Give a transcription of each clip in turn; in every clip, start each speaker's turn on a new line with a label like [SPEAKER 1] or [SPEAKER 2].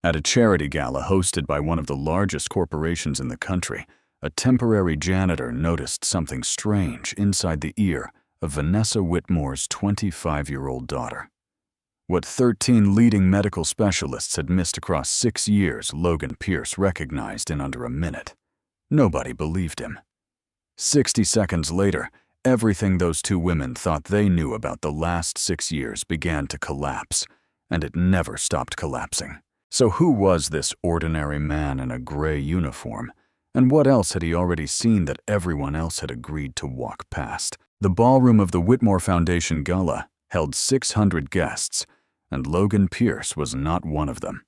[SPEAKER 1] At a charity gala hosted by one of the largest corporations in the country, a temporary janitor noticed something strange inside the ear of Vanessa Whitmore's 25-year-old daughter. What 13 leading medical specialists had missed across 6 years, Logan Pierce recognized in under a minute. Nobody believed him. 60 seconds later, everything those two women thought they knew about the last 6 years began to collapse, and it never stopped collapsing. So who was this ordinary man in a gray uniform? And what else had he already seen that everyone else had agreed to walk past? The ballroom of the Whitmore Foundation Gala held 600 guests, and Logan Pierce was not one of them.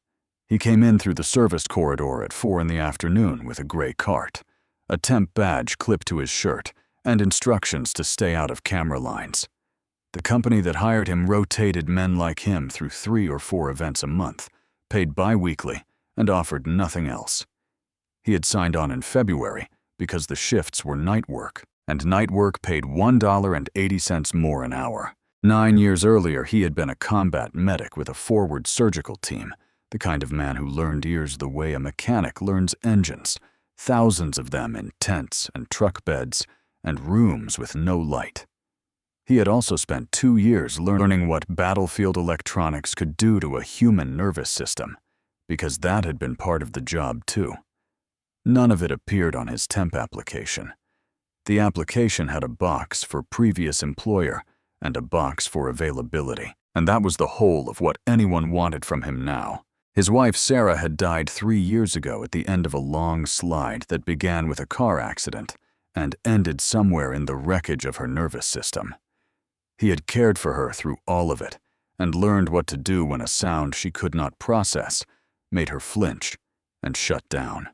[SPEAKER 1] He came in through the service corridor at 4 in the afternoon with a gray cart, a temp badge clipped to his shirt, and instructions to stay out of camera lines. The company that hired him rotated men like him through 3 or 4 events a month, paid bi-weekly, and offered nothing else. He had signed on in February because the shifts were night work, and night work paid $1.80 more an hour. 9 years earlier, he had been a combat medic with a forward surgical team, the kind of man who learned ears the way a mechanic learns engines, thousands of them in tents and truck beds and rooms with no light. He had also spent 2 years learning what battlefield electronics could do to a human nervous system, because that had been part of the job too. None of it appeared on his temp application. The application had a box for previous employer and a box for availability, and that was the whole of what anyone wanted from him now. His wife Sarah had died 3 years ago at the end of a long slide that began with a car accident and ended somewhere in the wreckage of her nervous system. He had cared for her through all of it and learned what to do when a sound she could not process made her flinch and shut down.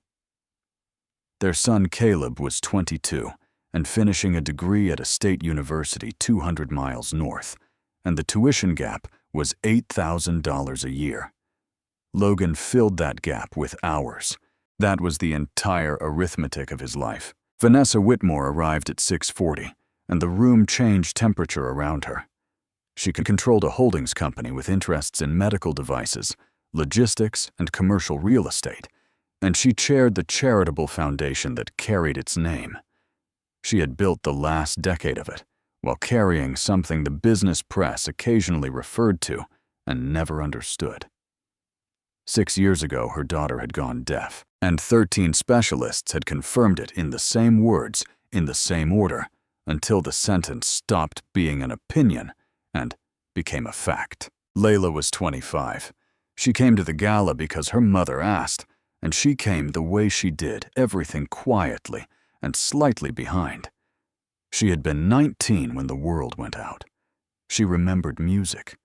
[SPEAKER 1] Their son Caleb was 22 and finishing a degree at a state university 200 miles north, and the tuition gap was $8,000 a year. Logan filled that gap with hours. That was the entire arithmetic of his life. Vanessa Whitmore arrived at 6:40, and the room changed temperature around her. She controlled a holdings company with interests in medical devices, logistics, and commercial real estate, and she chaired the charitable foundation that carried its name. She had built the last decade of it, while carrying something the business press occasionally referred to and never understood. 6 years ago, her daughter had gone deaf, and 13 specialists had confirmed it in the same words, in the same order, until the sentence stopped being an opinion and became a fact. Layla was 25. She came to the gala because her mother asked, and she came the way she did, everything quietly and slightly behind. She had been 19 when the world went out. She remembered music.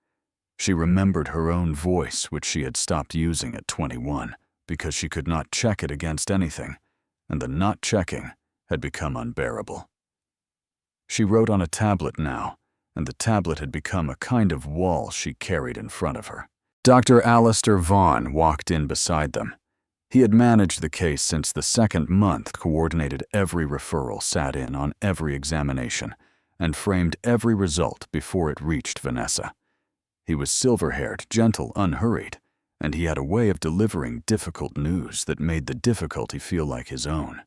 [SPEAKER 1] She remembered her own voice, which she had stopped using at 21 because she could not check it against anything, and the not checking had become unbearable. She wrote on a tablet now, and the tablet had become a kind of wall she carried in front of her. Dr. Alistair Vaughn walked in beside them. He had managed the case since the second month, coordinated every referral, sat in on every examination, and framed every result before it reached Vanessa. He was silver-haired, gentle, unhurried, and he had a way of delivering difficult news that made the difficulty feel like his own.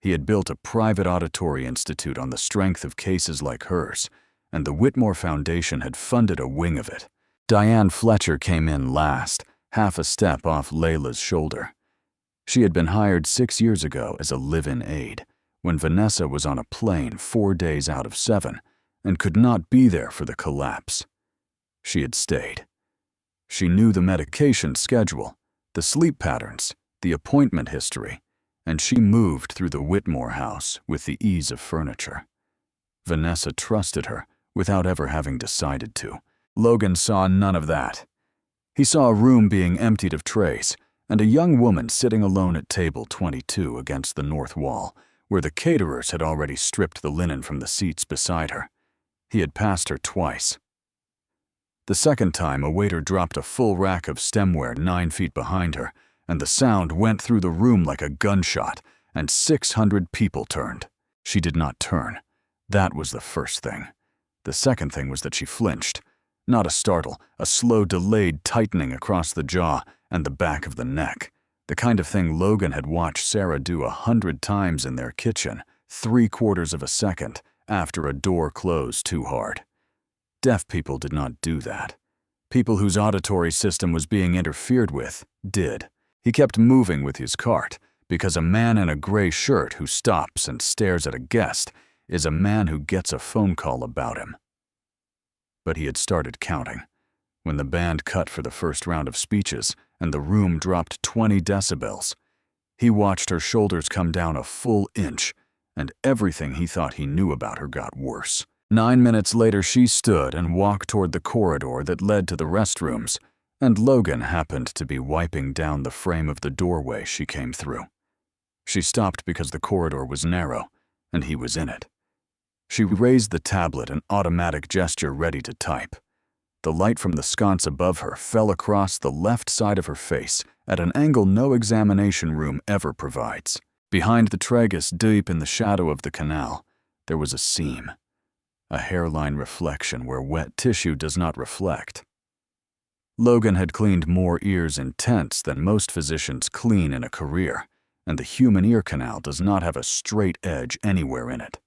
[SPEAKER 1] He had built a private auditory institute on the strength of cases like hers, and the Whitmore Foundation had funded a wing of it. Diane Fletcher came in last, half a step off Layla's shoulder. She had been hired 6 years ago as a live-in aide, when Vanessa was on a plane 4 days out of 7 and could not be there for the collapse. She had stayed. She knew the medication schedule, the sleep patterns, the appointment history, and she moved through the Whitmore house with the ease of furniture. Vanessa trusted her without ever having decided to. Logan saw none of that. He saw a room being emptied of trays, and a young woman sitting alone at table 22 against the north wall, where the caterers had already stripped the linen from the seats beside her. He had passed her twice. The second time, a waiter dropped a full rack of stemware 9 feet behind her, and the sound went through the room like a gunshot, and 600 people turned. She did not turn. That was the first thing. The second thing was that she flinched. Not a startle, a slow, delayed tightening across the jaw and the back of the neck. The kind of thing Logan had watched Sarah do 100 times in their kitchen, 3/4 of a second after a door closed too hard. Deaf people did not do that. People whose auditory system was being interfered with did. He kept moving with his cart, because a man in a gray shirt who stops and stares at a guest is a man who gets a phone call about him. But he had started counting. When the band cut for the first round of speeches and the room dropped 20 decibels, he watched her shoulders come down a full inch, and everything he thought he knew about her got worse. 9 minutes later, she stood and walked toward the corridor that led to the restrooms, and Logan happened to be wiping down the frame of the doorway she came through. She stopped because the corridor was narrow, and he was in it. She raised the tablet, an automatic gesture ready to type. The light from the sconce above her fell across the left side of her face at an angle no examination room ever provides. Behind the tragus, deep in the shadow of the canal, there was a seam, a hairline reflection where wet tissue does not reflect. Logan had cleaned more ears in tents than most physicians clean in a career, and the human ear canal does not have a straight edge anywhere in it.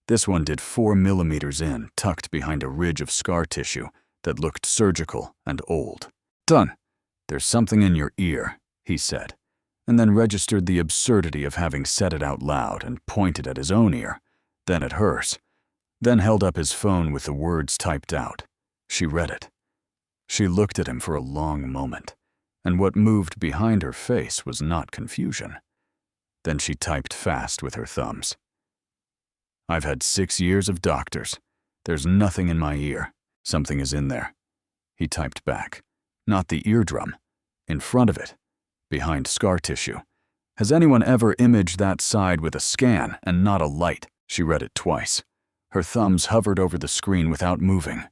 [SPEAKER 1] This one did 4 millimeters in, tucked behind a ridge of scar tissue that looked surgical and old. "Done. There's something in your ear," he said, and then registered the absurdity of having said it out loud and pointed at his own ear, then at hers, then held up his phone with the words typed out. She read it. She looked at him for a long moment, and what moved behind her face was not confusion. Then she typed fast with her thumbs. "I've had 6 years of doctors. There's nothing in my ear. Something is in there." He typed back. "Not the eardrum. In front of it. Behind scar tissue. Has anyone ever imaged that side with a scan and not a light?" She read it twice. Her thumbs hovered over the screen without moving.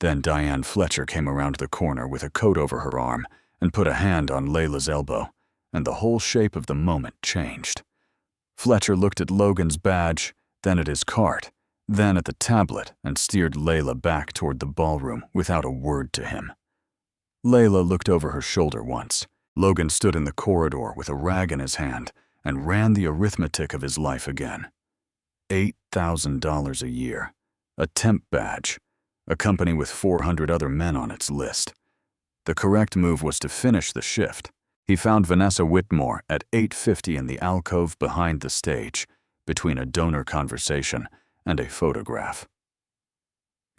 [SPEAKER 1] Then Diane Fletcher came around the corner with a coat over her arm and put a hand on Layla's elbow, and the whole shape of the moment changed. Fletcher looked at Logan's badge, then at his cart, then at the tablet, and steered Layla back toward the ballroom without a word to him. Layla looked over her shoulder once. Logan stood in the corridor with a rag in his hand and ran the arithmetic of his life again. $8,000 a year, a temp badge, a company with 400 other men on its list. The correct move was to finish the shift. He found Vanessa Whitmore at 8:50 in the alcove behind the stage, between a donor conversation and a photograph.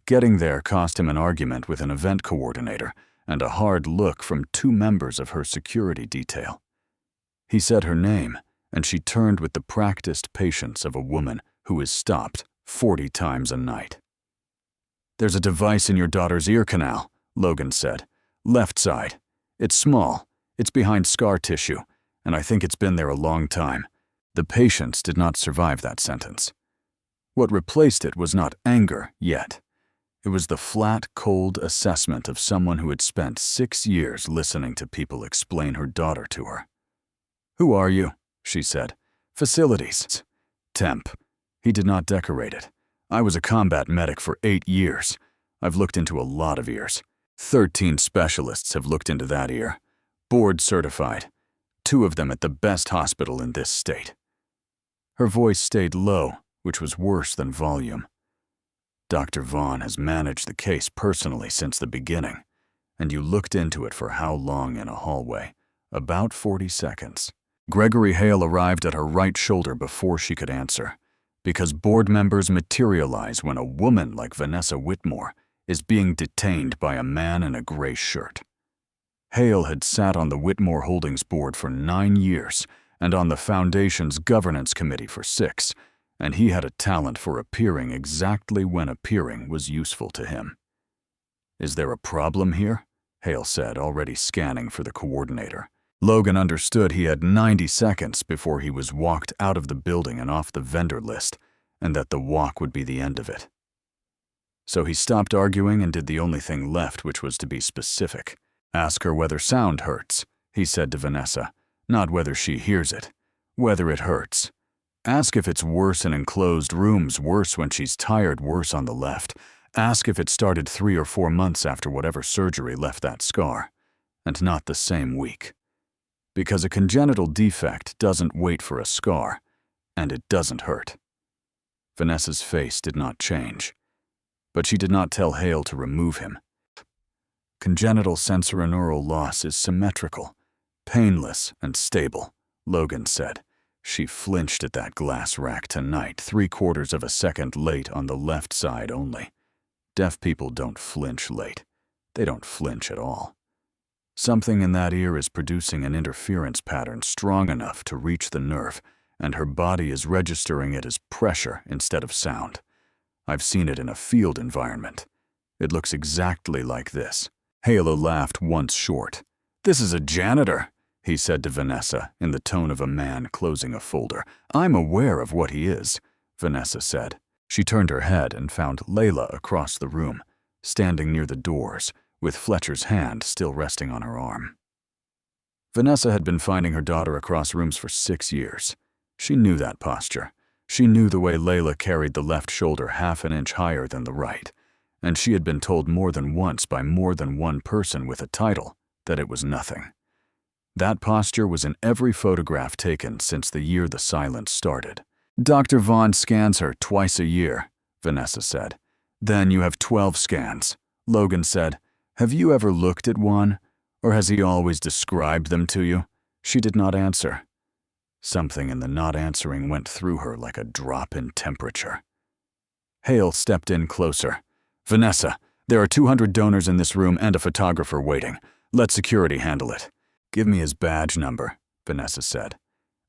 [SPEAKER 1] Getting there cost him an argument with an event coordinator and a hard look from 2 members of her security detail. He said her name, and she turned with the practiced patience of a woman who is stopped 40 times a night. "There's a device in your daughter's ear canal," Logan said. "Left side. It's small. It's behind scar tissue, and I think it's been there a long time." The patience did not survive that sentence. What replaced it was not anger yet. It was the flat, cold assessment of someone who had spent 6 years listening to people explain her daughter to her. "Who are you?" she said. "Facilities." "Temp." He did not decorate it. "I was a combat medic for 8 years. I've looked into a lot of ears. 13 specialists have looked into that ear. Board certified. 2 of them at the best hospital in this state." Her voice stayed low, which was worse than volume. "Dr. Vaughn has managed the case personally since the beginning, and you looked into it for how long in a hallway? About 40 seconds. Gregory Hale arrived at her right shoulder before she could answer, because board members materialize when a woman like Vanessa Whitmore is being detained by a man in a gray shirt. Hale had sat on the Whitmore Holdings board for 9 years and on the foundation's governance committee for 6, and he had a talent for appearing exactly when appearing was useful to him. "Is there a problem here?" Hale said, already scanning for the coordinator. Logan understood he had 90 seconds before he was walked out of the building and off the vendor list, and that the walk would be the end of it. So he stopped arguing and did the only thing left, which was to be specific. "Ask her whether sound hurts," he said to Vanessa, "not whether she hears it, whether it hurts. Ask if it's worse in enclosed rooms, worse when she's tired, worse on the left. Ask if it started 3 or 4 months after whatever surgery left that scar, and not the same week. Because a congenital defect doesn't wait for a scar, and it doesn't hurt. Vanessa's face did not change, but she did not tell Hale to remove him. Congenital sensorineural loss is symmetrical, painless, and stable, Logan said. She flinched at that glass rack tonight, 3/4 of a second late on the left side only. Deaf people don't flinch late. They don't flinch at all. Something in that ear is producing an interference pattern strong enough to reach the nerve, and her body is registering it as pressure instead of sound. I've seen it in a field environment. It looks exactly like this. Hale laughed once short. "This is a janitor," he said to Vanessa in the tone of a man closing a folder. "I'm aware of what he is," Vanessa said. She turned her head and found Layla across the room, standing near the doors, with Fletcher's hand still resting on her arm. Vanessa had been finding her daughter across rooms for 6 years. She knew that posture. She knew the way Layla carried the left shoulder half an inch higher than the right, and she had been told more than once by more than one person with a title that it was nothing. That posture was in every photograph taken since the year the silence started. "Dr. Vaughn scans her twice a year," Vanessa said. "Then you have 12 scans." Logan said, "Have you ever looked at one, or has he always described them to you?" She did not answer. Something in the not answering went through her like a drop in temperature. Hale stepped in closer. "Vanessa, there are 200 donors in this room and a photographer waiting. Let security handle it." "Give me his badge number," Vanessa said.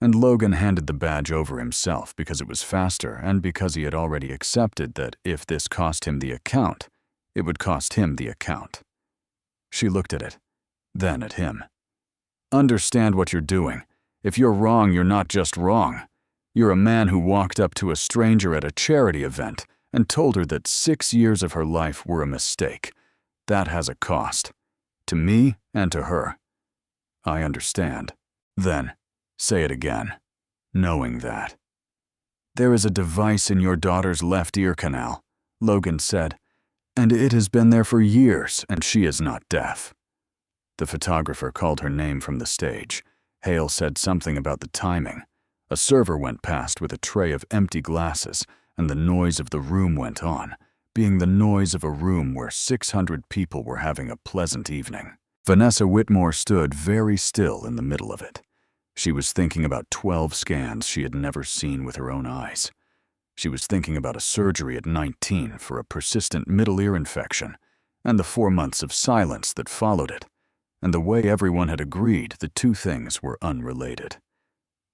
[SPEAKER 1] And Logan handed the badge over himself because it was faster and because he had already accepted that if this cost him the account, it would cost him the account. She looked at it, then at him. "Understand what you're doing. If you're wrong, you're not just wrong. You're a man who walked up to a stranger at a charity event and told her that 6 years of her life were a mistake. That has a cost. To me and to her. I understand." Then, say it again, knowing that. "There is a device in your daughter's left ear canal," Logan said, "and it has been there for years, and she is not deaf." The photographer called her name from the stage. Hale said something about the timing. A server went past with a tray of empty glasses, and the noise of the room went on, being the noise of a room where 600 people were having a pleasant evening. Vanessa Whitmore stood very still in the middle of it. She was thinking about 12 scans she had never seen with her own eyes. She was thinking about a surgery at 19 for a persistent middle ear infection, and the 4 months of silence that followed it, and the way everyone had agreed the two things were unrelated.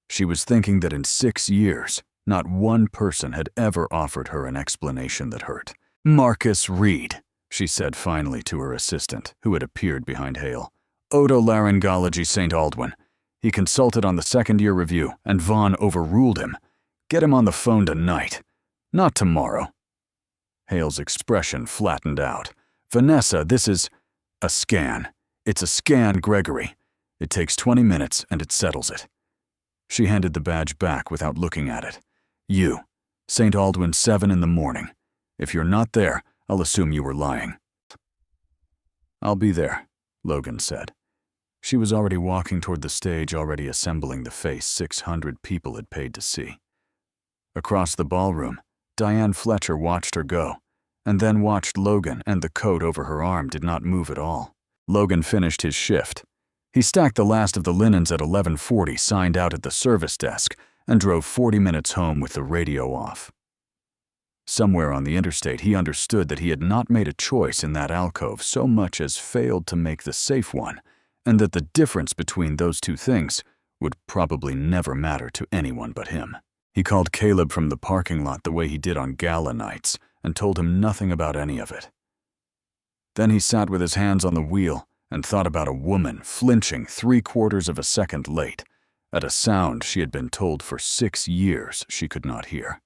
[SPEAKER 1] She was thinking that in 6 years, not one person had ever offered her an explanation that hurt. "Marcus Reed," she said finally to her assistant, who had appeared behind Hale. "Otolaryngology, St. Aldwyn. He consulted on the second-year review, and Vaughn overruled him. Get him on the phone tonight, not tomorrow." Hale's expression flattened out. "Vanessa, this is a scan. It's a scan, Gregory. It takes 20 minutes, and it settles it." She handed the badge back without looking at it. "You, St. Aldwyn, 7 in the morning. If you're not there, I'll assume you were lying." "I'll be there," Logan said. She was already walking toward the stage, already assembling the face 600 people had paid to see. Across the ballroom, Diane Fletcher watched her go, and then watched Logan, and the coat over her arm did not move at all. Logan finished his shift. He stacked the last of the linens at 11:40, signed out at the service desk, and drove 40 minutes home with the radio off. Somewhere on the interstate, he understood that he had not made a choice in that alcove so much as failed to make the safe one, and that the difference between those two things would probably never matter to anyone but him. He called Caleb from the parking lot the way he did on gala nights and told him nothing about any of it. Then he sat with his hands on the wheel and thought about a woman flinching 3/4 of a second late at a sound she had been told for 6 years she could not hear.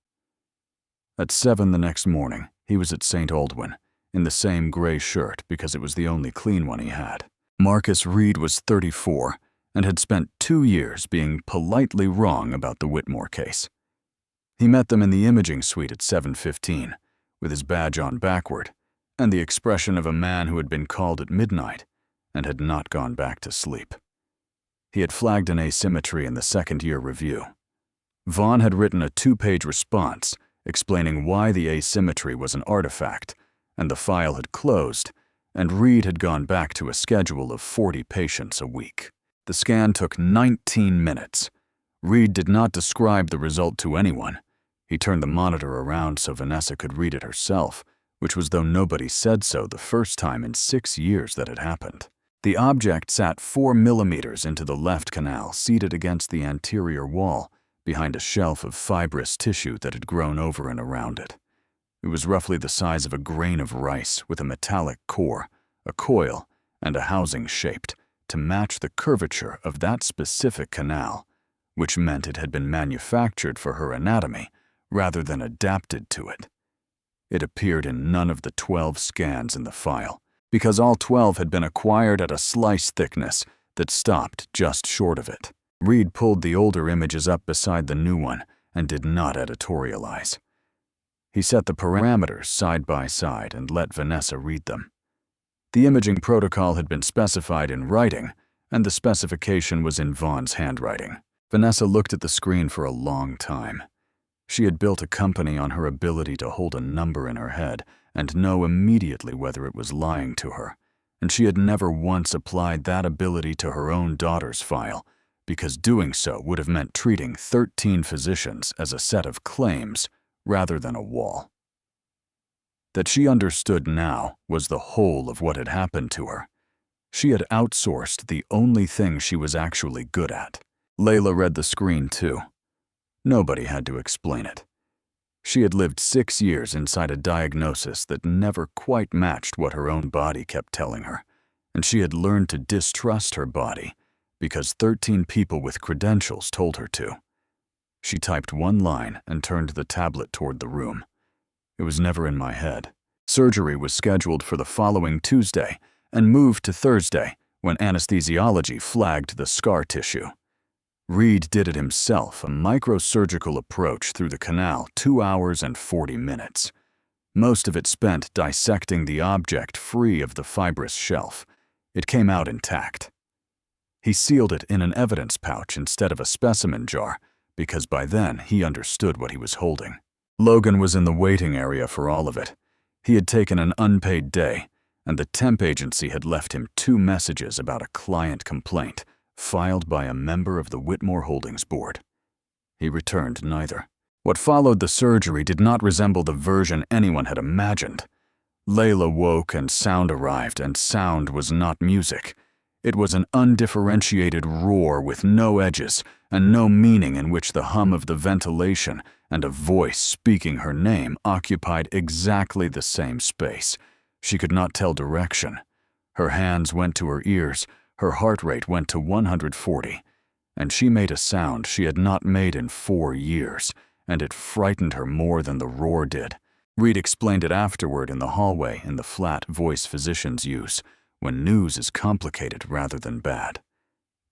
[SPEAKER 1] At 7 the next morning, he was at St. Aldwyn, in the same gray shirt because it was the only clean one he had. Marcus Reed was 34 and had spent 2 years being politely wrong about the Whitmore case. He met them in the imaging suite at 7:15, with his badge on backward, and the expression of a man who had been called at midnight and had not gone back to sleep. He had flagged an asymmetry in the second-year review. Vaughn had written a 2-page response explaining why the asymmetry was an artifact, and the file had closed, and Reed had gone back to a schedule of 40 patients a week. The scan took 19 minutes. Reed did not describe the result to anyone. He turned the monitor around so Vanessa could read it herself, which was though nobody said so the first time in 6 years that it happened. The object sat 4 millimeters into the left canal, seated against the anterior wall, behind a shelf of fibrous tissue that had grown over and around it. It was roughly the size of a grain of rice with a metallic core, a coil, and a housing shaped to match the curvature of that specific canal, which meant it had been manufactured for her anatomy rather than adapted to it. It appeared in none of the 12 scans in the file, because all 12 had been acquired at a slice thickness that stopped just short of it. Reed pulled the older images up beside the new one and did not editorialize. He set the parameters side by side and let Vanessa read them. The imaging protocol had been specified in writing, and the specification was in Vaughn's handwriting. Vanessa looked at the screen for a long time. She had built a company on her ability to hold a number in her head and know immediately whether it was lying to her, and she had never once applied that ability to her own daughter's file, because doing so would have meant treating 13 physicians as a set of claims rather than a wall. That she understood now was the whole of what had happened to her. She had outsourced the only thing she was actually good at. Layla read the screen too. Nobody had to explain it. She had lived 6 years inside a diagnosis that never quite matched what her own body kept telling her, and she had learned to distrust her body because 13 people with credentials told her to. She typed one line and turned the tablet toward the room. It was never in my head. Surgery was scheduled for the following Tuesday and moved to Thursday when anesthesiology flagged the scar tissue. Reed did it himself, a microsurgical approach through the canal, 2 hours and 40 minutes. Most of it spent dissecting the object free of the fibrous shelf. It came out intact. He sealed it in an evidence pouch instead of a specimen jar, because by then he understood what he was holding. Logan was in the waiting area for all of it. He had taken an unpaid day, and the temp agency had left him 2 messages about a client complaint filed by a member of the Whitmore Holdings board. He returned neither. What followed the surgery did not resemble the version anyone had imagined. Layla woke and sound arrived, and sound was not music. It was an undifferentiated roar with no edges and no meaning, in which the hum of the ventilation and a voice speaking her name occupied exactly the same space. She could not tell direction. Her hands went to her ears, her heart rate went to 140, and she made a sound she had not made in 4 years, and it frightened her more than the roar did. Reed explained it afterward in the hallway in the flat voice physicians use, when news is complicated rather than bad.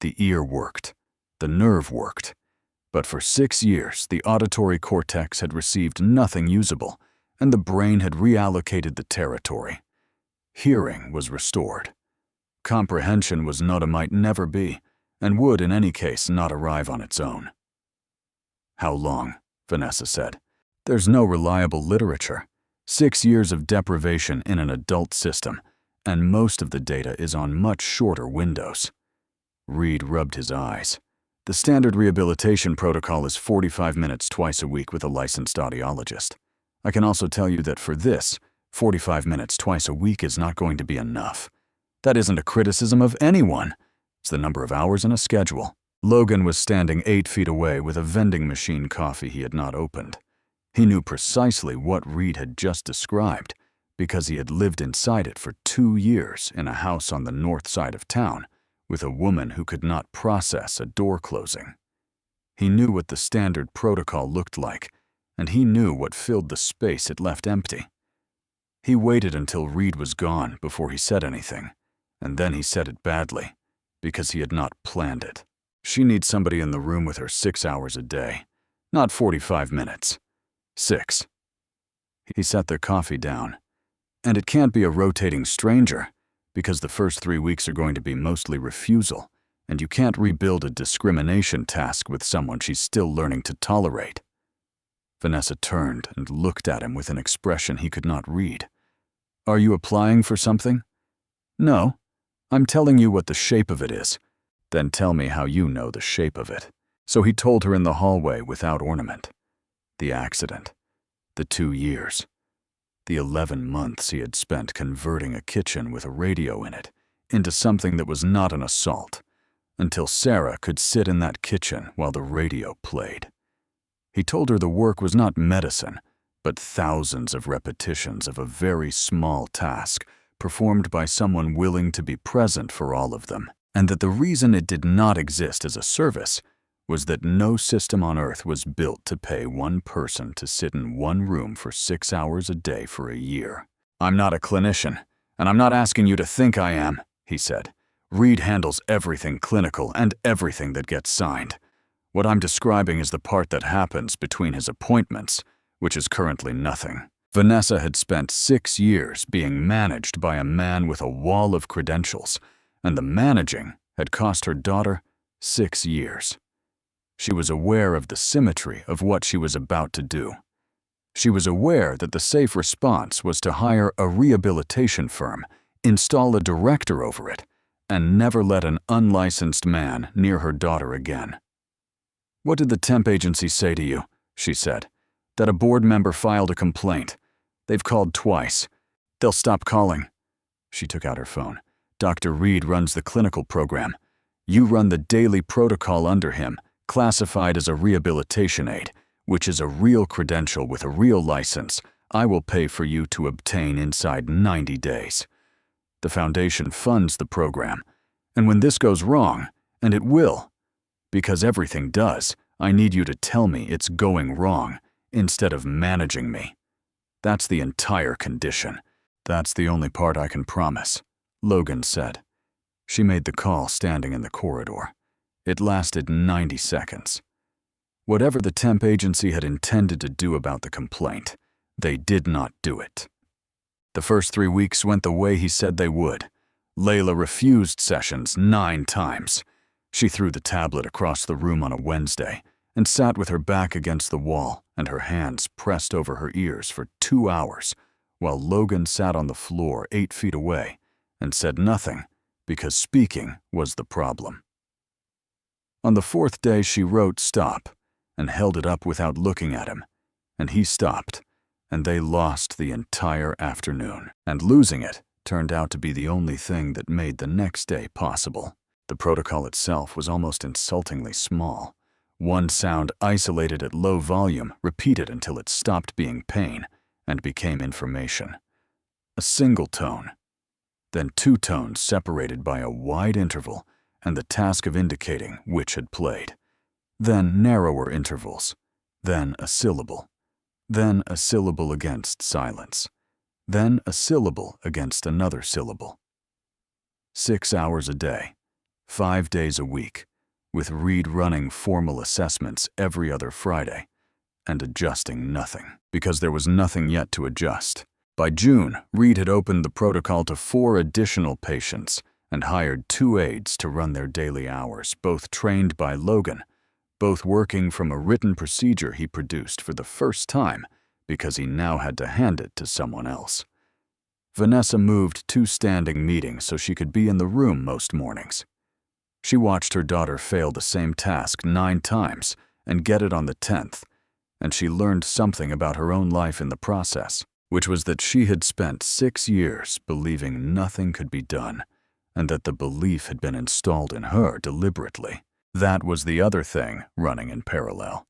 [SPEAKER 1] The ear worked. The nerve worked. But for 6 years, the auditory cortex had received nothing usable, and the brain had reallocated the territory. Hearing was restored. Comprehension was not, might never be, and would in any case not arrive on its own. How long? Vanessa said. There's no reliable literature. 6 years of deprivation in an adult system, and most of the data is on much shorter windows. Reed rubbed his eyes. The standard rehabilitation protocol is 45 minutes twice a week with a licensed audiologist. I can also tell you that for this, 45 minutes twice a week is not going to be enough. That isn't a criticism of anyone. It's the number of hours in a schedule. Logan was standing 8 feet away with a vending machine coffee he had not opened. He knew precisely what Reed had just described, because he had lived inside it for 2 years in a house on the north side of town with a woman who could not process a door closing. He knew what the standard protocol looked like, and he knew what filled the space it left empty. He waited until Reed was gone before he said anything, and then he said it badly, because he had not planned it. She needs somebody in the room with her 6 hours a day, not 45 minutes. 6. He set their coffee down. And it can't be a rotating stranger, because the first 3 weeks are going to be mostly refusal, and you can't rebuild a discrimination task with someone she's still learning to tolerate. Vanessa turned and looked at him with an expression he could not read. Are you applying for something? No. I'm telling you what the shape of it is. Then tell me how you know the shape of it. So he told her in the hallway without ornament. The accident. The 2 years. The 11 months he had spent converting a kitchen with a radio in it into something that was not an assault, until Sarah could sit in that kitchen while the radio played. He told her the work was not medicine, but thousands of repetitions of a very small task performed by someone willing to be present for all of them, and that the reason it did not exist as a service was that no system on Earth was built to pay one person to sit in one room for 6 hours a day for a year. I'm not a clinician, and I'm not asking you to think I am, he said. Reed handles everything clinical and everything that gets signed. What I'm describing is the part that happens between his appointments, which is currently nothing. Vanessa had spent 6 years being managed by a man with a wall of credentials, and the managing had cost her daughter 6 years. She was aware of the symmetry of what she was about to do. She was aware that the safe response was to hire a rehabilitation firm, install a director over it, and never let an unlicensed man near her daughter again. What did the temp agency say to you? She said. That a board member filed a complaint. They've called twice. They'll stop calling. She took out her phone. Dr. Reed runs the clinical program. You run the daily protocol under him, classified as a rehabilitation aid, which is a real credential with a real license I will pay for you to obtain inside 90 days. The foundation funds the program, and when this goes wrong, and it will, because everything does, I need you to tell me it's going wrong instead of managing me. That's the entire condition. That's the only part I can promise, Logan said. She made the call standing in the corridor. It lasted 90 seconds. Whatever the temp agency had intended to do about the complaint, they did not do it. The first 3 weeks went the way he said they would. Layla refused sessions 9 times. She threw the tablet across the room on a Wednesday and sat with her back against the wall and her hands pressed over her ears for 2 hours, while Logan sat on the floor 8 feet away and said nothing because speaking was the problem. On the 4th day, she wrote stop and held it up without looking at him, and he stopped, and they lost the entire afternoon. And losing it turned out to be the only thing that made the next day possible. The protocol itself was almost insultingly small. One sound isolated at low volume, repeated until it stopped being pain and became information. A single tone, then 2 tones separated by a wide interval and the task of indicating which had played. Then narrower intervals, then a syllable against silence, then a syllable against another syllable. 6 hours a day, 5 days a week, with Reed running formal assessments every other Friday and adjusting nothing, because there was nothing yet to adjust. By June, Reed had opened the protocol to 4 additional patients and hired 2 aides to run their daily hours, both trained by Logan, both working from a written procedure he produced for the first time because he now had to hand it to someone else. Vanessa moved 2 standing meetings so she could be in the room most mornings. She watched her daughter fail the same task 9 times and get it on the 10th, and she learned something about her own life in the process, which was that she had spent 6 years believing nothing could be done, and that the belief had been installed in her deliberately. That was the other thing running in parallel.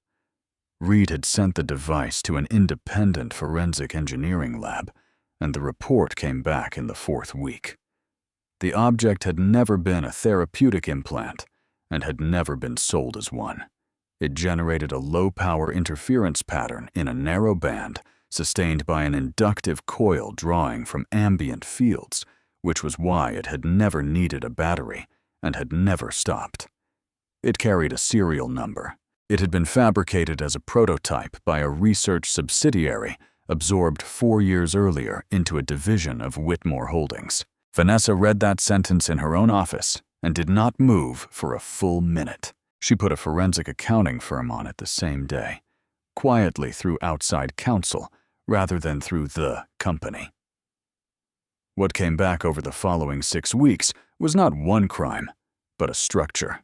[SPEAKER 1] Reed had sent the device to an independent forensic engineering lab, and the report came back in the 4th week. The object had never been a therapeutic implant and had never been sold as one. It generated a low-power interference pattern in a narrow band sustained by an inductive coil drawing from ambient fields, which was why it had never needed a battery and had never stopped. It carried a serial number. It had been fabricated as a prototype by a research subsidiary absorbed 4 years earlier into a division of Whitmore Holdings. Vanessa read that sentence in her own office and did not move for a full minute. She put a forensic accounting firm on it the same day, quietly through outside counsel rather than through the company. What came back over the following 6 weeks was not one crime, but a structure.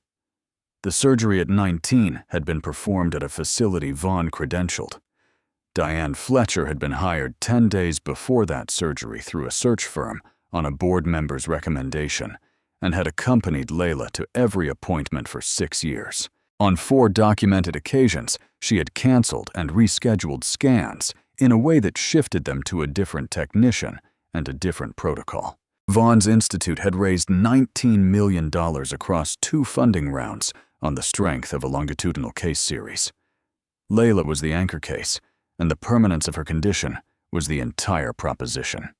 [SPEAKER 1] The surgery at 19 had been performed at a facility Vaughn credentialed. Diane Fletcher had been hired 10 days before that surgery through a search firm on a board member's recommendation and had accompanied Layla to every appointment for 6 years. On 4 documented occasions, she had canceled and rescheduled scans in a way that shifted them to a different technician and a different protocol. Vaughn's Institute had raised $19 million across 2 funding rounds on the strength of a longitudinal case series. Layla was the anchor case, and the permanence of her condition was the entire proposition.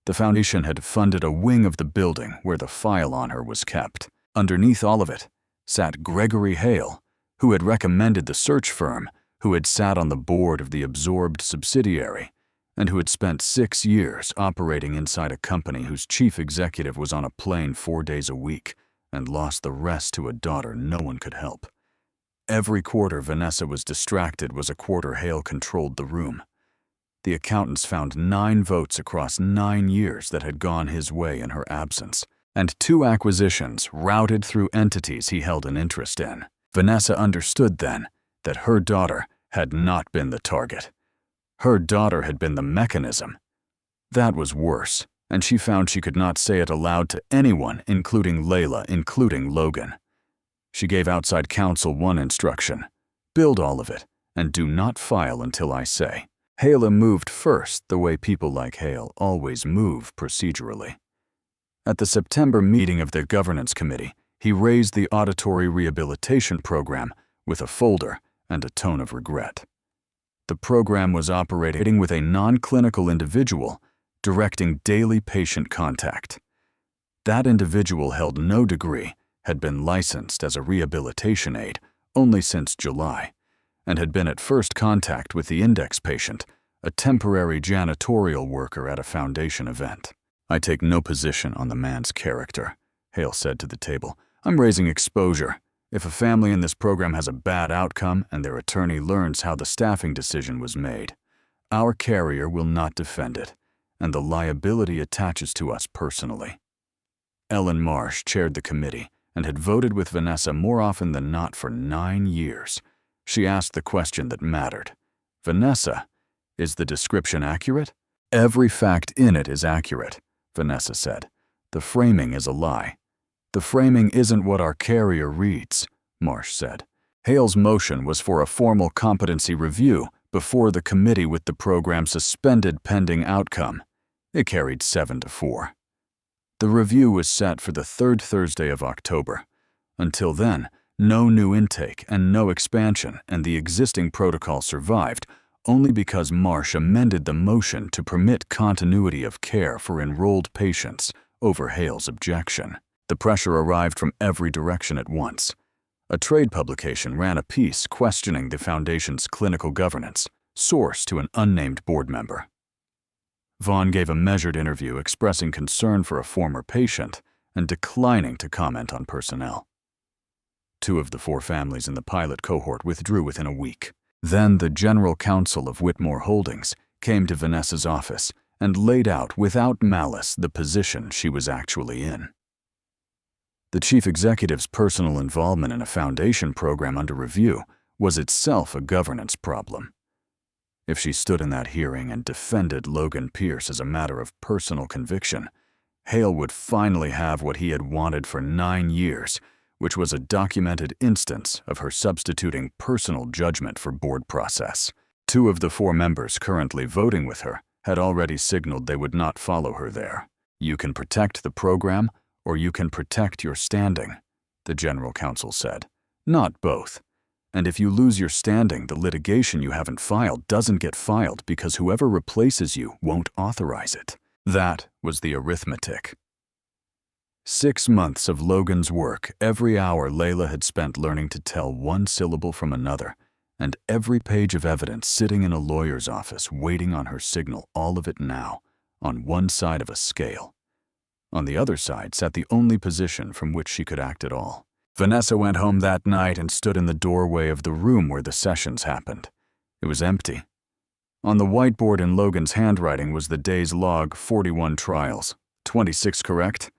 [SPEAKER 1] The foundation had funded a wing of the building where the file on her was kept. Underneath all of it sat Gregory Hale, who had recommended the search firm, who had sat on the board of the absorbed subsidiary, and who had spent 6 years operating inside a company whose chief executive was on a plane 4 days a week and lost the rest to a daughter no one could help. Every quarter Vanessa was distracted was a quarter Hale controlled the room. The accountants found 9 votes across 9 years that had gone his way in her absence, and 2 acquisitions routed through entities he held an interest in. Vanessa understood then that her daughter had not been the target. Her daughter had been the mechanism. That was worse, and she found she could not say it aloud to anyone, including Layla, including Logan. She gave outside counsel one instruction: build all of it, and do not file until I say. Hale moved first the way people like Hale always move procedurally. At the September meeting of the governance committee, he raised the auditory rehabilitation program with a folder and a tone of regret. The program was operating with a non-clinical individual directing daily patient contact. That individual held no degree, had been licensed as a rehabilitation aide only since July, and had been at first contact with the index patient, a temporary janitorial worker at a foundation event. I take no position on the man's character, Hale said to the table. I'm raising exposure. If a family in this program has a bad outcome and their attorney learns how the staffing decision was made, our carrier will not defend it, and the liability attaches to us personally. Ellen Marsh chaired the committee and had voted with Vanessa more often than not for 9 years. She asked the question that mattered. Vanessa, is the description accurate? Every fact in it is accurate, Vanessa said. The framing is a lie. The framing isn't what our carrier reads, Marsh said. Hale's motion was for a formal competency review before the committee with the program suspended pending outcome. It carried 7-4. The review was set for the 3rd Thursday of October. Until then, no new intake and no expansion, and the existing protocol survived only because Marsh amended the motion to permit continuity of care for enrolled patients over Hale's objection. The pressure arrived from every direction at once. A trade publication ran a piece questioning the foundation's clinical governance, sourced to an unnamed board member. Vaughn gave a measured interview expressing concern for a former patient and declining to comment on personnel. 2 of the 4 families in the pilot cohort withdrew within a week. Then the general counsel of Whitmore Holdings came to Vanessa's office and laid out without malice the position she was actually in. The chief executive's personal involvement in a foundation program under review was itself a governance problem. If she stood in that hearing and defended Logan Pierce as a matter of personal conviction, Hale would finally have what he had wanted for 9 years, which was a documented instance of her substituting personal judgment for board process. 2 of the 4 members currently voting with her had already signaled they would not follow her there. You can protect the program, or you can protect your standing, the general counsel said. Not both. And if you lose your standing, the litigation you haven't filed doesn't get filed because whoever replaces you won't authorize it. That was the arithmetic. 6 months of Logan's work, every hour Layla had spent learning to tell one syllable from another, and every page of evidence sitting in a lawyer's office waiting on her signal, all of it now, on one side of a scale. On the other side sat the only position from which she could act at all. Vanessa went home that night and stood in the doorway of the room where the sessions happened. It was empty. On the whiteboard in Logan's handwriting was the day's log: 41 trials, 26 correct,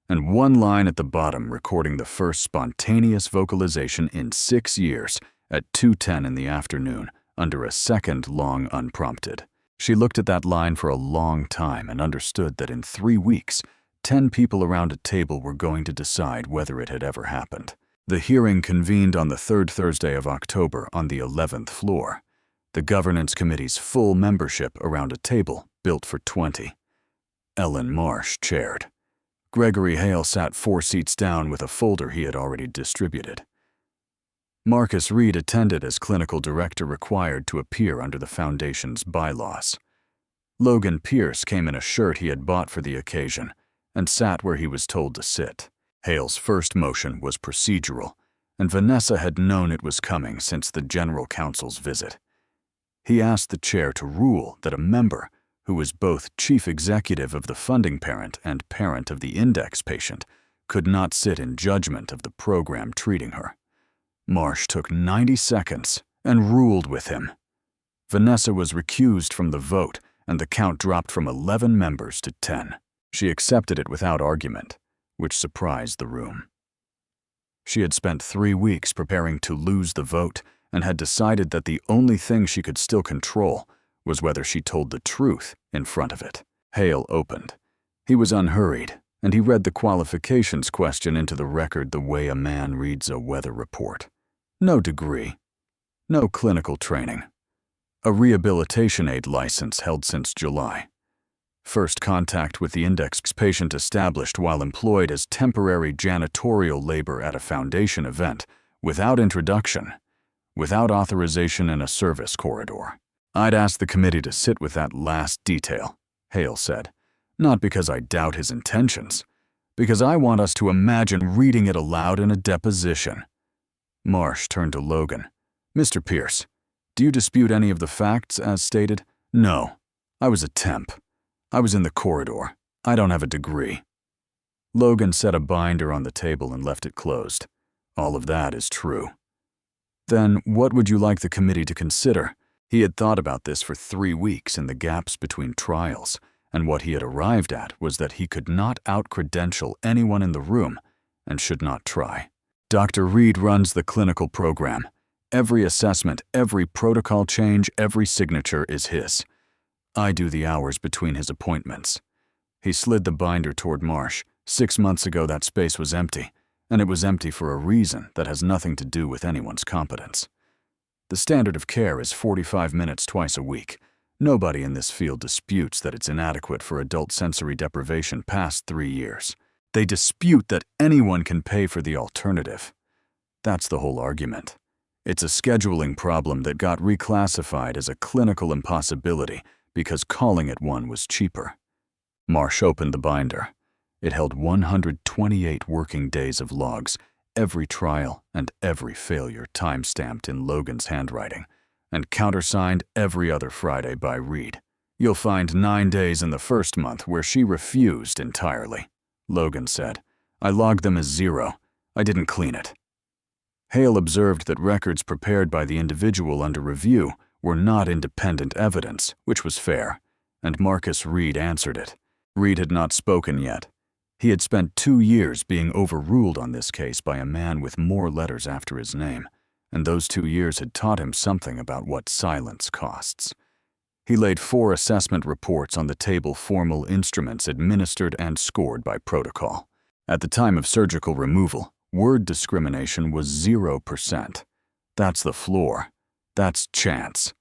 [SPEAKER 1] and one line at the bottom recording the first spontaneous vocalization in 6 years at 2:10 in the afternoon under a second long unprompted. She looked at that line for a long time and understood that in 3 weeks, 10 people around a table were going to decide whether it had ever happened. The hearing convened on the third Thursday of October on the 11th floor. The governance committee's full membership around a table built for 20. Ellen Marsh chaired. Gregory Hale sat 4 seats down with a folder he had already distributed. Marcus Reed attended as clinical director required to appear under the foundation's bylaws. Logan Pierce came in a shirt he had bought for the occasion and sat where he was told to sit. Hale's first motion was procedural, and Vanessa had known it was coming since the general counsel's visit. He asked the chair to rule that a member who was both chief executive of the funding parent and parent of the index patient could not sit in judgment of the program treating her. Marsh took 90 seconds and ruled with him. Vanessa was recused from the vote, and the count dropped from 11 members to 10. She accepted it without argument, which surprised the room. She had spent 3 weeks preparing to lose the vote and had decided that the only thing she could still control was whether she told the truth in front of it. Hale opened. He was unhurried, and he read the qualifications question into the record the way a man reads a weather report. No degree. No clinical training. A rehabilitation aid license held since July. First contact with the index patient established while employed as temporary janitorial labor at a foundation event, without introduction, without authorization in a service corridor. I'd ask the committee to sit with that last detail, Hale said, not because I doubt his intentions, because I want us to imagine reading it aloud in a deposition. Marsh turned to Logan. Mr. Pierce, do you dispute any of the facts as stated? No. I was a temp. I was in the corridor. I don't have a degree. Logan set a binder on the table and left it closed. All of that is true. Then what would you like the committee to consider? He had thought about this for 3 weeks in the gaps between trials, and what he had arrived at was that he could not out-credential anyone in the room and should not try. Dr. Reed runs the clinical program. Every assessment, every protocol change, every signature is his. I do the hours between his appointments. He slid the binder toward Marsh. 6 months ago that space was empty, and it was empty for a reason that has nothing to do with anyone's competence. The standard of care is 45 minutes twice a week. Nobody in this field disputes that it's inadequate for adult sensory deprivation past 3 years. They dispute that anyone can pay for the alternative. That's the whole argument. It's a scheduling problem that got reclassified as a clinical impossibility because calling it one was cheaper. Marsh opened the binder. It held 128 working days of logs, every trial and every failure time-stamped in Logan's handwriting, and countersigned every other Friday by Reed. You'll find 9 days in the first month where she refused entirely, Logan said. I logged them as 0. I didn't clean it. Hale observed that records prepared by the individual under review were not independent evidence, which was fair, and Marcus Reed answered it. Reed had not spoken yet. He had spent 2 years being overruled on this case by a man with more letters after his name, and those 2 years had taught him something about what silence costs. He laid 4 assessment reports on the table, formal instruments administered and scored by protocol. At the time of surgical removal, word discrimination was 0%. That's the floor. That's chance.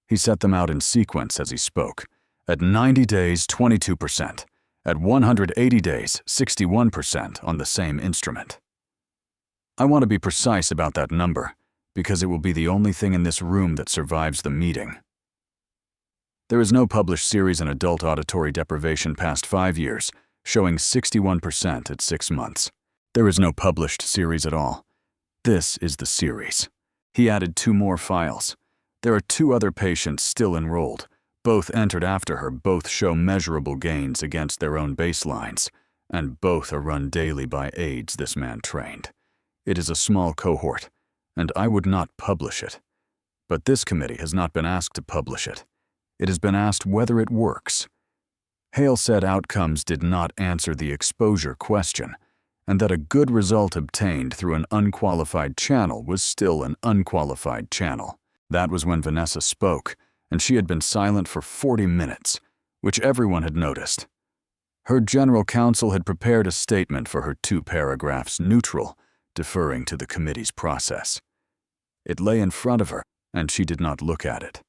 [SPEAKER 1] He set them out in sequence as he spoke. At 90 days, 22%. At 180 days, 61% on the same instrument. I want to be precise about that number, because it will be the only thing in this room that survives the meeting. There is no published series in adult auditory deprivation past 5 years, showing 61% at 6 months. There is no published series at all. This is the series. He added 2 more files. There are 2 other patients still enrolled. Both entered after her, both show measurable gains against their own baselines, and both are run daily by aides this man trained. It is a small cohort, and I would not publish it. But this committee has not been asked to publish it. It has been asked whether it works. Hale said outcomes did not answer the exposure question, and that a good result obtained through an unqualified channel was still an unqualified channel. That was when Vanessa spoke, and she had been silent for 40 minutes, which everyone had noticed. Her general counsel had prepared a statement for her 2 paragraphs neutral, deferring to the committee's process. It lay in front of her, and she did not look at it.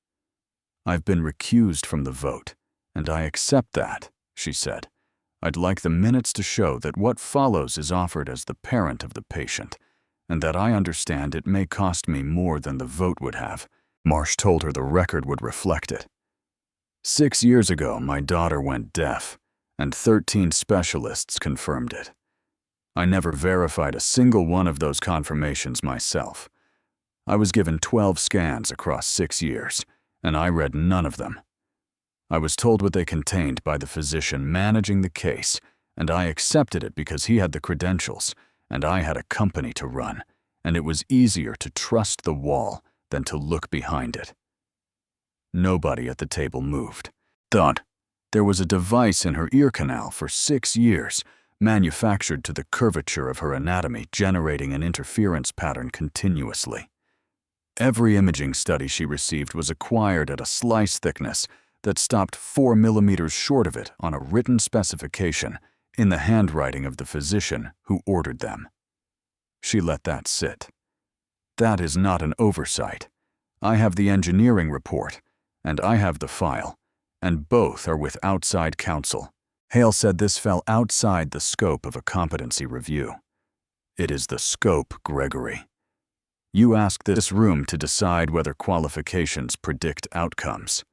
[SPEAKER 1] "I've been recused from the vote, and I accept that," she said. "I'd like the minutes to show that what follows is offered as the parent of the patient, and that I understand it may cost me more than the vote would have." Marsh told her the record would reflect it. 6 years ago, my daughter went deaf, and 13 specialists confirmed it. I never verified a single one of those confirmations myself. I was given 12 scans across 6 years, and I read none of them. I was told what they contained by the physician managing the case, and I accepted it because he had the credentials, and I had a company to run, and it was easier to trust the wall than to look behind it. Nobody at the table moved. Thought there was a device in her ear canal for 6 years, manufactured to the curvature of her anatomy, generating an interference pattern continuously. Every imaging study she received was acquired at a slice thickness that stopped 4 millimeters short of it on a written specification in the handwriting of the physician who ordered them. She let that sit. That is not an oversight. I have the engineering report, and I have the file, and both are with outside counsel. Hale said this fell outside the scope of a competency review. It is the scope, Gregory. You asked this room to decide whether qualifications predict outcomes.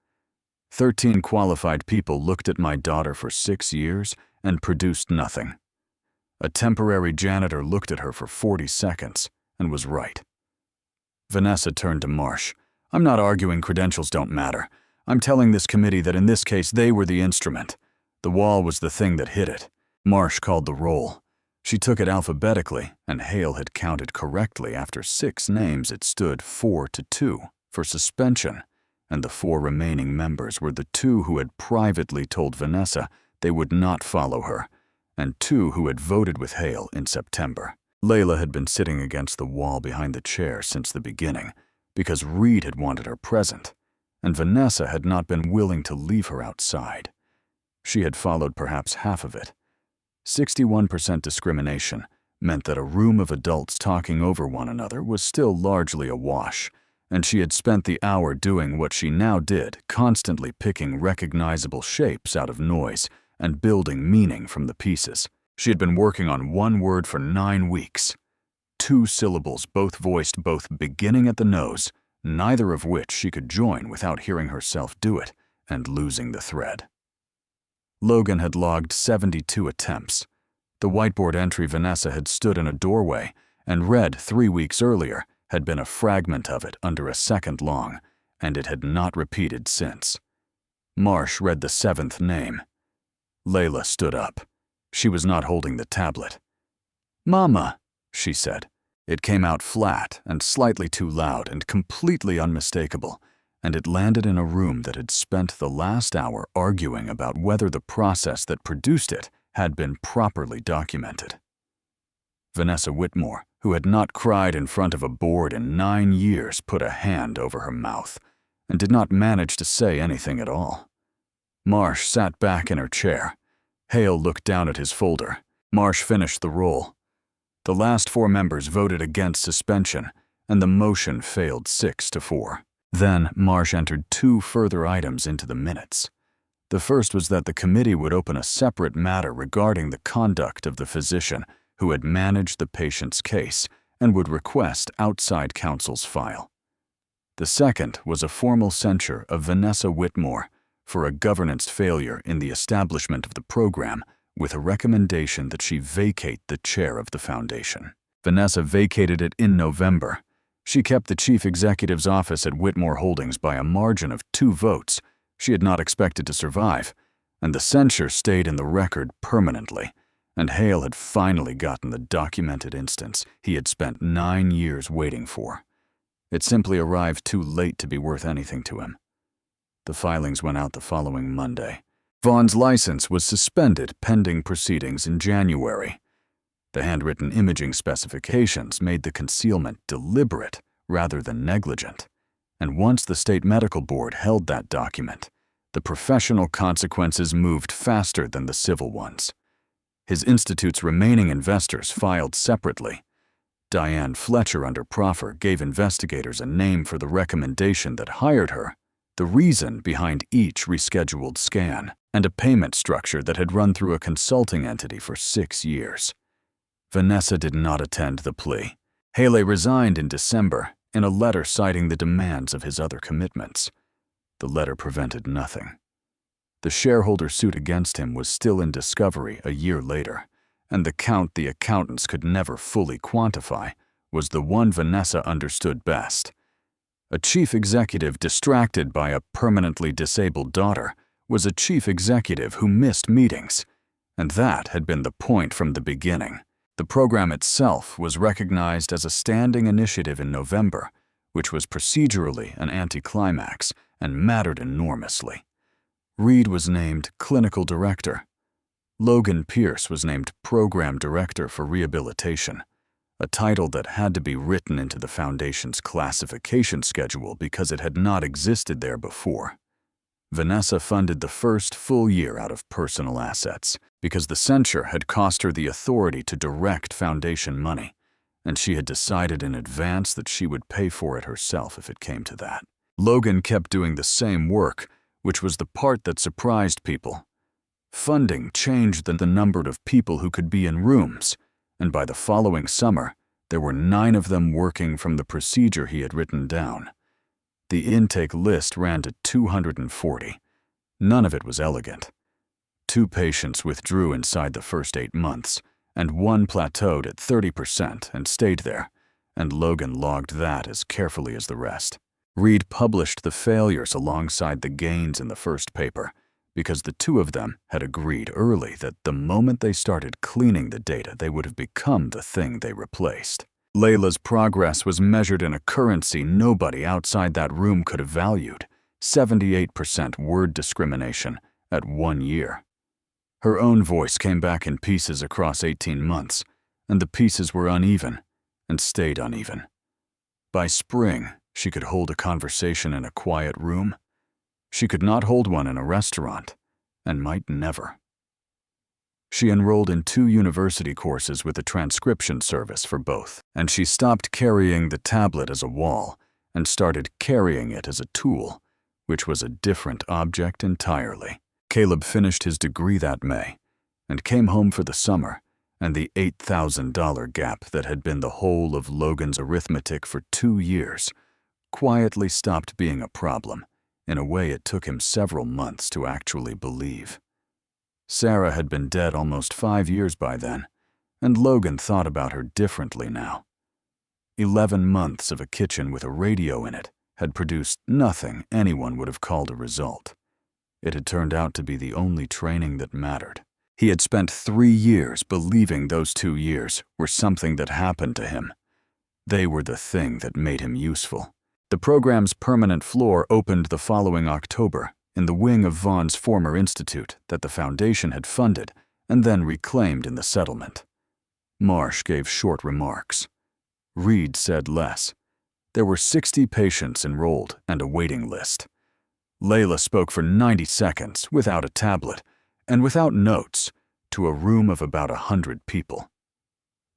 [SPEAKER 1] 13 qualified people looked at my daughter for 6 years and produced nothing. A temporary janitor looked at her for 40 seconds and was right. Vanessa turned to Marsh. "I'm not arguing credentials don't matter. I'm telling this committee that in this case they were the instrument. The wall was the thing that hit it." Marsh called the roll. She took it alphabetically, and Hale had counted correctly. After 6 names, it stood 4-2 for suspension, and the 4 remaining members were the 2 who had privately told Vanessa they would not follow her, and 2 who had voted with Hale in September. Layla had been sitting against the wall behind the chair since the beginning, because Reed had wanted her present, and Vanessa had not been willing to leave her outside. She had followed perhaps half of it. 61% discrimination meant that a room of adults talking over one another was still largely a wash, and she had spent the hour doing what she now did, constantly picking recognizable shapes out of noise and building meaning from the pieces. She had been working on one word for 9 weeks. 2 syllables, both voiced, both beginning at the nose, neither of which she could join without hearing herself do it and losing the thread. Logan had logged 72 attempts. The whiteboard entry Vanessa had stood in a doorway and read 3 weeks earlier had been a fragment of it under a second long, and it had not repeated since. Marsh read the 7th name. Layla stood up. She was not holding the tablet. "Mama," she said. It came out flat and slightly too loud and completely unmistakable, and it landed in a room that had spent the last hour arguing about whether the process that produced it had been properly documented. Vanessa Whitmore, who had not cried in front of a board in 9 years, put a hand over her mouth and did not manage to say anything at all. Marsh sat back in her chair. Hale looked down at his folder. Marsh finished the roll. The last 4 members voted against suspension, and the motion failed 6-4. Then Marsh entered 2 further items into the minutes. The first was that the committee would open a separate matter regarding the conduct of the physician who had managed the patient's case and would request outside counsel's file. The second was a formal censure of Vanessa Whitmore for a governance failure in the establishment of the program, with a recommendation that she vacate the chair of the foundation. Vanessa vacated it in November. She kept the chief executive's office at Whitmore Holdings by a margin of 2 votes she had not expected to survive, and the censure stayed in the record permanently, and Hale had finally gotten the documented instance he had spent 9 years waiting for. It simply arrived too late to be worth anything to him. The filings went out the following Monday. Vaughn's license was suspended pending proceedings in January. The handwritten imaging specifications made the concealment deliberate rather than negligent, and once the state medical board held that document, the professional consequences moved faster than the civil ones. His institute's remaining investors filed separately. Diane Fletcher under proffer gave investigators a name for the recommendation that hired her, the reason behind each rescheduled scan, and a payment structure that had run through a consulting entity for 6 years. Vanessa did not attend the plea. Haley resigned in December in a letter citing the demands of his other commitments. The letter prevented nothing. The shareholder suit against him was still in discovery a year later, and the count the accountants could never fully quantify was the one Vanessa understood best. A chief executive distracted by a permanently disabled daughter was a chief executive who missed meetings, and that had been the point from the beginning. The program itself was recognized as a standing initiative in November, which was procedurally an anticlimax and mattered enormously. Reed was named clinical director. Logan Pierce was named program director for rehabilitation, a title that had to be written into the foundation's classification schedule because it had not existed there before. Vanessa funded the first full year out of personal assets because the censure had cost her the authority to direct foundation money, and she had decided in advance that she would pay for it herself if it came to that. Logan kept doing the same work, which was the part that surprised people. Funding changed the number of people who could be in rooms, and by the following summer, there were 9 of them working from the procedure he had written down. The intake list ran to 240. None of it was elegant. 2 patients withdrew inside the first 8 months, and 1 plateaued at 30% and stayed there, and Logan logged that as carefully as the rest. Reed published the failures alongside the gains in the first paper, because the 2 of them had agreed early that the moment they started cleaning the data, they would have become the thing they replaced. Layla's progress was measured in a currency nobody outside that room could have valued, 78% word discrimination at 1 year. Her own voice came back in pieces across 18 months, and the pieces were uneven and stayed uneven. By spring, she could hold a conversation in a quiet room. She could not hold one in a restaurant, and might never. She enrolled in 2 university courses with a transcription service for both, and she stopped carrying the tablet as a wall and started carrying it as a tool, which was a different object entirely. Caleb finished his degree that May and came home for the summer, and the $8,000 gap that had been the whole of Logan's arithmetic for 2 years quietly stopped being a problem in a way it took him several months to actually believe. Sarah had been dead almost 5 years by then, and Logan thought about her differently now. 11 months of a kitchen with a radio in it had produced nothing anyone would have called a result. It had turned out to be the only training that mattered. He had spent 3 years believing those 2 years were something that happened to him. They were the thing that made him useful. The program's permanent floor opened the following October in the wing of Vaughn's former institute that the foundation had funded and then reclaimed in the settlement. Marsh gave short remarks. Reed said less. There were 60 patients enrolled and a waiting list. Layla spoke for 90 seconds without a tablet and without notes to a room of about 100 people.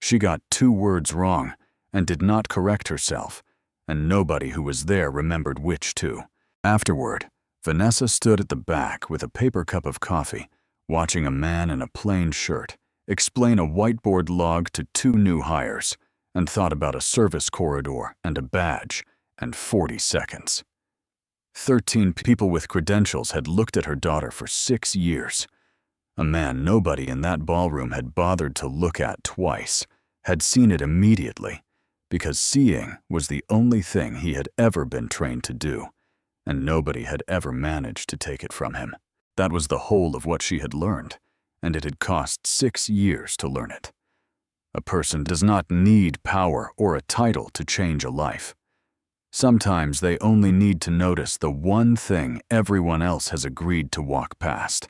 [SPEAKER 1] She got 2 words wrong and did not correct herself, and nobody who was there remembered which 2. Afterward, Vanessa stood at the back with a paper cup of coffee, watching a man in a plain shirt explain a whiteboard log to 2 new hires, and thought about a service corridor and a badge and 40 seconds. 13 people with credentials had looked at her daughter for 6 years. A man nobody in that ballroom had bothered to look at twice had seen it immediately, because seeing was the only thing he had ever been trained to do, and nobody had ever managed to take it from him. That was the whole of what she had learned, and it had cost 6 years to learn it. A person does not need power or a title to change a life. Sometimes they only need to notice the one thing everyone else has agreed to walk past.